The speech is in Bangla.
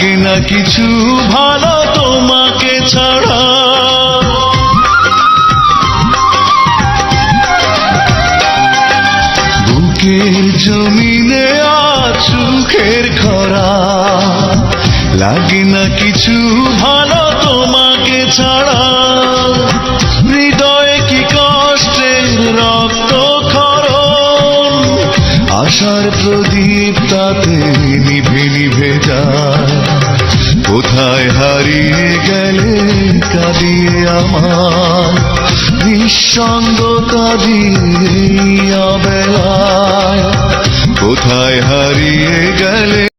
লাগে না কিছু ভালো তোমাকে ছাড়া। বুকের জমিনে আজ সুখের খরা, লাগে না কিছু ভালো তোমাকে ছাড়া। হৃদয়ে কি কষ্টের রক্ত ক্ষরণ, আশার প্রদীপ তাতে নিভে নিভে যায়। কোথায় হারিয়ে গেলে কাঁদিয়ে আমার নিঃসঙ্গতা দিয়ে অবেলায়, কোথায় হারিয়ে গেলে